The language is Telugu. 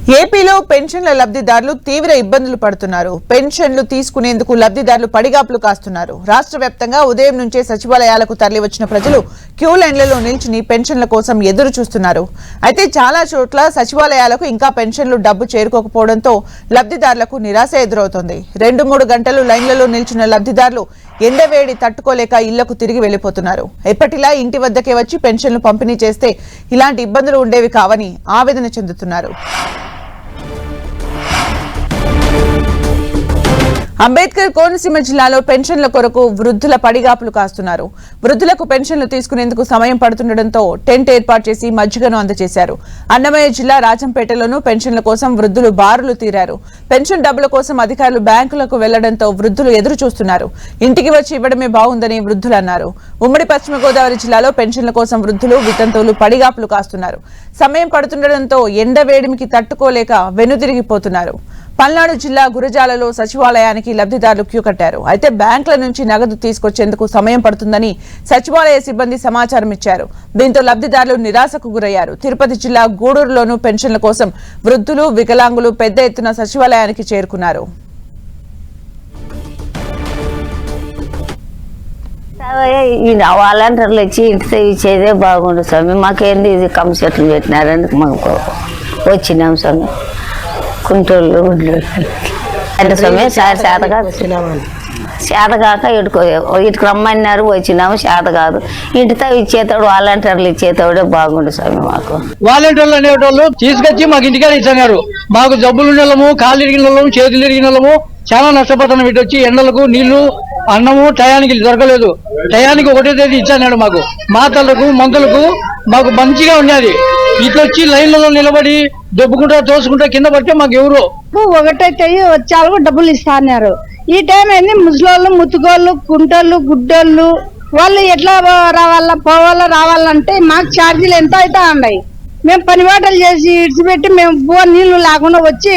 ఏపీలో పెన్షన్ల లబ్ధిదారులు తీవ్ర ఇబ్బందులు పడుతున్నారు. పెన్షన్లు తీసుకునేందుకు లబ్ధిదారులు పడిగాపులు కాస్తున్నారు. రాష్ట్ర వ్యాప్తంగా ఉదయం నుంచే సచివాలయాలకు తరలివచ్చిన ప్రజలు క్యూ లైన్లలో నిల్చుని పెన్షన్ల కోసం ఎదురు చూస్తున్నారు. అయితే చాలా చోట్ల సచివాలయాలకు ఇంకా పెన్షన్లు డబ్బు చేరుకోకపోవడంతో లబ్ధిదారులకు నిరాశ ఎదురవుతోంది. 2-3 గంటలు లైన్లలో నిల్చున్న లబ్ధిదారులు ఎండవేడి తట్టుకోలేక ఇళ్లకు తిరిగి వెళ్లిపోతున్నారు. ఎప్పటిలా ఇంటి వద్దకే వచ్చి పెన్షన్లు పంపిణీ చేస్తే ఇలాంటి ఇబ్బందులు ఉండేవి కావని ఆవేదన చెందుతున్నారు. అంబేద్కర్ కోనసీమ జిల్లాలో పెన్షన్ల కొరకు వృద్ధుల పడిగాపులు కాస్తున్నారు. వృద్ధులకు పెన్షన్లు తీసుకునేందుకు సమయం పడుతుండటంతో టెంట్ ఏర్పాటు చేసి మజ్జిగను అందజేశారు. అన్నమయ్య జిల్లా రాజంపేటలోనూ పెన్షన్ల కోసం వృద్ధులు బారులు తీరారు. పెన్షన్ డబ్బుల కోసం అధికారులు బ్యాంకులకు వెళ్లడంతో వృద్ధులు ఎదురు చూస్తున్నారు. ఇంటికి వచ్చి ఇవ్వడమే బాగుందని వృద్ధులు అన్నారు. ఉమ్మడి పశ్చిమ గోదావరి జిల్లాలో పెన్షన్ల కోసం వృద్ధులు వితంతువులు పడిగాపులు కాస్తున్నారు. సమయం పడుతుండటంతో ఎండ వేడిమికి తట్టుకోలేక వెనుదిరిగిపోతున్నారు. పల్నాడు జిల్లా గురజాలలో సచివాలయానికి లబ్ధిదారులు క్యూ కట్టారు. అయితే బ్యాంకుల నుంచి నగదు తీసుకొచ్చేందుకు సమయం పడుతుందని సచివాలయ సిబ్బంది సమాచారం ఇచ్చారు. దీంతో లబ్ధిదారులు నిరాశకు గురయ్యారు. తిరుపతి జిల్లా గూడూరులోనూ పెన్షన్ల కోసం వృద్ధులు వికలాంగులు పెద్ద ఎత్తున సచివాలయానికి చేరుకున్నారు. వాలంటీర్లు వచ్చి ఇంటితో ఇచ్చేదే బాగుండు స్వామి. మాకేంది ఇది కమ్మ చెట్లు పెట్టినారని మాకు వచ్చినాం స్వామి. కుంటోళ్ళు అంటే స్వామి చేత కాక ఇటుకు రమ్మన్నారు, వచ్చినాము. చేత కాదు ఇంటితో ఇచ్చేతాడు, వాలంటీర్లు ఇచ్చేతాడే బాగుండు స్వామి. మాకు వాలంటీర్లు అనేటోళ్ళు తీసుకొచ్చి మాకు ఇంటికాడ ఇచ్చారు. మాకు జబ్బులు నెలము, కాళ్ళు ఇరిగిన వాళ్ళము, చేతులు ఇరిగిన వాళ్ళము చాలా నష్టపోతున్నాం. ఇటు వచ్చి ఎండలకు నీళ్లు అన్నము టయానికి దొరకలేదు. టయానికి ఒకటే తేదీ ఇచ్చాడు మాకు. మాతలకు మందులకు మాకు మంచిగా ఉన్నది. ఇట్లా వచ్చి లైన్లలో నిలబడి దెబ్బకుంటా తోసుకుంటా కింద పడితే మాకు ఎవరు ఒకటే వచ్చారు డబ్బులు ఇస్తా అన్నారు. ఈ టైం అయింది. ముసలోళ్ళు, ముతుకోళ్ళు, కుంటోళ్ళు, గుడ్డోళ్ళు వాళ్ళు ఎట్లా రావాలా పోవాలా రావాలంటే మాకు ఛార్జీలు ఎంత అయితే ఉన్నాయి. మేము పని బాటలు చేసి ఇడిచిపెట్టి మేము నీళ్లు లేకుండా వచ్చి